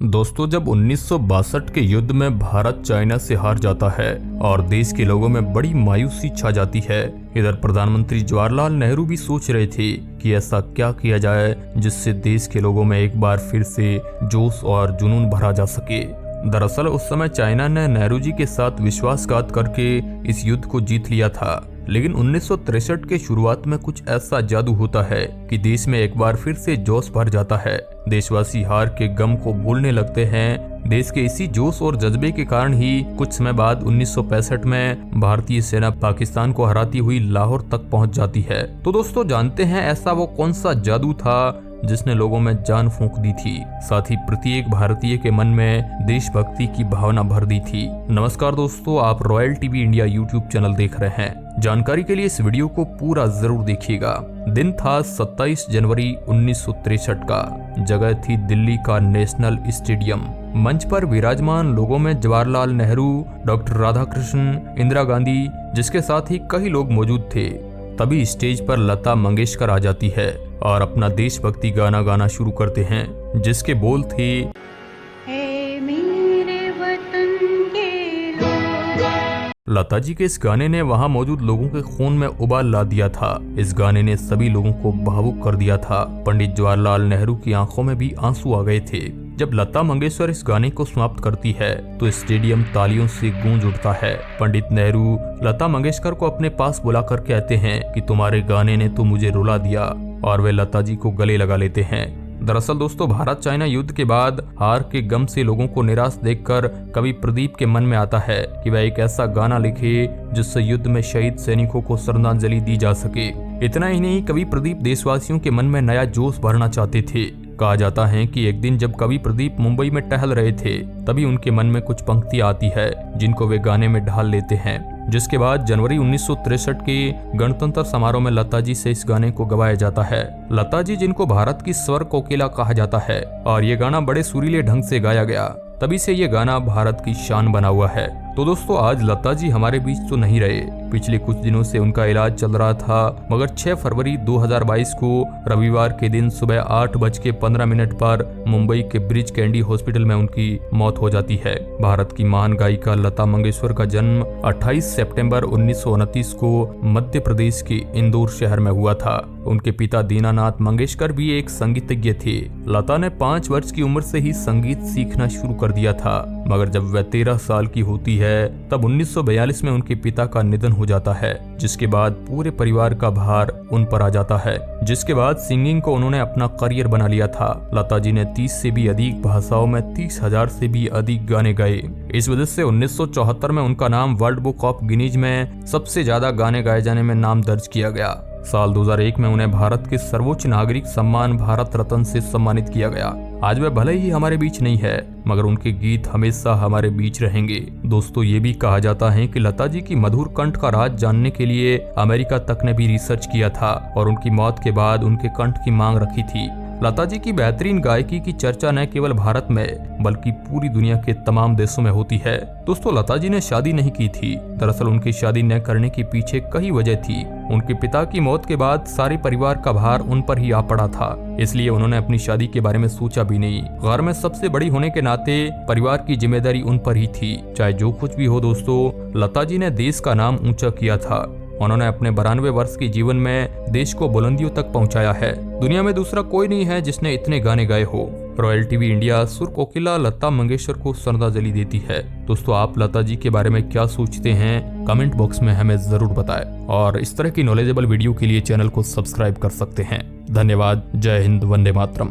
दोस्तों, जब 1962 के युद्ध में भारत चाइना से हार जाता है और देश के लोगों में बड़ी मायूसी छा जाती है, इधर प्रधानमंत्री जवाहरलाल नेहरू भी सोच रहे थे कि ऐसा क्या किया जाए जिससे देश के लोगों में एक बार फिर से जोश और जुनून भरा जा सके। दरअसल उस समय चाइना ने नेहरू जी के साथ विश्वासघात करके इस युद्ध को जीत लिया था, लेकिन 1963 के शुरुआत में कुछ ऐसा जादू होता है कि देश में एक बार फिर से जोश भर जाता है। देशवासी हार के गम को भूलने लगते हैं। देश के इसी जोश और जज्बे के कारण ही कुछ समय बाद 1965 में भारतीय सेना पाकिस्तान को हराती हुई लाहौर तक पहुंच जाती है। तो दोस्तों, जानते हैं ऐसा वो कौन सा जादू था जिसने लोगों में जान फूंक दी थी, साथ ही प्रत्येक भारतीय के मन में देशभक्ति की भावना भर दी थी। नमस्कार दोस्तों, आप royal TV India YouTube channel देख रहे हैं। जानकारी के लिए इस वीडियो को पूरा जरूर देखिएगा। दिन था 27 जनवरी 1963 का। जगह थी दिल्ली का नेशनल स्टेडियम। मंच पर विराजमान लोगों में जवाहरलाल नेहरू, डॉक्टर राधाकृष्ण, इंदिरा गांधी, जिसके साथ ही कई लोग मौजूद थे। तभी स्टेज पर लता मंगेशकर आ जाती है और अपना देशभक्ति गाना गाना शुरू करते हैं, जिसके बोल थे, लता जी के इस गाने ने वहां मौजूद लोगों के खून में उबाल ला दिया था। इस गाने ने सभी लोगों को भावुक कर दिया था। पंडित जवाहरलाल नेहरू की आंखों में भी आंसू आ गए थे। जब लता मंगेशकर इस गाने को समाप्त करती है तो स्टेडियम तालियों से गूंज उठता है। पंडित नेहरू लता मंगेशकर को अपने पास बुलाकर कहते हैं कि तुम्हारे गाने ने तो मुझे रुला दिया, और वे लता जी को गले लगा लेते हैं। दरअसल दोस्तों, भारत चाइना युद्ध के बाद हार के गम से लोगों को निराश देखकर कवि प्रदीप के मन में आता है कि वह एक ऐसा गाना लिखे जिससे युद्ध में शहीद सैनिकों को श्रद्धांजलि दी जा सके। इतना ही नहीं, कवि प्रदीप देशवासियों के मन में नया जोश भरना चाहते थे। कहा जाता है कि एक दिन जब कवि प्रदीप मुंबई में टहल रहे थे, तभी उनके मन में कुछ पंक्तियां आती है जिनको वे गाने में ढाल लेते हैं। जिसके बाद जनवरी 1963 के गणतंत्र समारोह में लता जी से इस गाने को गवाया जाता है। लता जी, जिनको भारत की स्वर कोकिला कहा जाता है, और ये गाना बड़े सुरीले ढंग से गाया गया, तभी से ये गाना भारत की शान बना हुआ है। तो दोस्तों, आज लता जी हमारे बीच तो नहीं रहे। पिछले कुछ दिनों से उनका इलाज चल रहा था, मगर 6 फरवरी 2022 को रविवार के दिन सुबह 8:15 पर मुंबई के ब्रिज कैंडी हॉस्पिटल में उनकी मौत हो जाती है। भारत की महान गायिका लता मंगेशकर का जन्म 28 सितंबर 1929 को मध्य प्रदेश के इंदौर शहर में हुआ था। उनके पिता दीनानाथ मंगेशकर भी एक संगीतज्ञ थे। लता ने 5 वर्ष की उम्र से ही संगीत सीखना शुरू कर दिया था, मगर जब वह 13 साल की होती है तब 1942 में उनके पिता का निधन हो जाता है, जिसके बाद पूरे परिवार का भार उन पर आ जाता है। जिसके बाद सिंगिंग को उन्होंने अपना करियर बना लिया था। लता जी ने 30 से भी अधिक भाषाओं में 30,000 से भी अधिक गाने गाए। इस वजह से 1974 में उनका नाम वर्ल्ड बुक ऑफ गिनीज में सबसे ज्यादा गाने गाए जाने में नाम दर्ज किया गया। साल 2001 में उन्हें भारत के सर्वोच्च नागरिक सम्मान भारत रत्न से सम्मानित किया गया। आज वे भले ही हमारे बीच नहीं है, मगर उनके गीत हमेशा हमारे बीच रहेंगे। दोस्तों, ये भी कहा जाता है कि लता जी की मधुर कंठ का राज जानने के लिए अमेरिका तक ने भी रिसर्च किया था और उनकी मौत के बाद उनके कंठ की मांग रखी थी। लता जी की बेहतरीन गायकी की चर्चा न केवल भारत में बल्कि पूरी दुनिया के तमाम देशों में होती है। दोस्तों, लता जी ने शादी नहीं की थी। दरअसल उनकी शादी न करने के पीछे कई वजह थी। उनके पिता की मौत के बाद सारे परिवार का भार उन पर ही आ पड़ा था, इसलिए उन्होंने अपनी शादी के बारे में सोचा भी नहीं। घर में सबसे बड़ी होने के नाते परिवार की जिम्मेदारी उन पर ही थी। चाहे जो कुछ भी हो दोस्तों, लता जी ने देश का नाम ऊंचा किया था। उन्होंने अपने 92 वर्ष के जीवन में देश को बुलंदियों तक पहुंचाया है। दुनिया में दूसरा कोई नहीं है जिसने इतने गाने गाए हो। रॉयल टीवी इंडिया सुर कोकिला लता मंगेशकर को श्रद्धांजलि देती है। दोस्तों, आप लता जी के बारे में क्या सोचते हैं, कमेंट बॉक्स में हमें जरूर बताएं, और इस तरह की नॉलेजेबल वीडियो के लिए चैनल को सब्सक्राइब कर सकते हैं। धन्यवाद। जय हिंद, वंदे मातरम।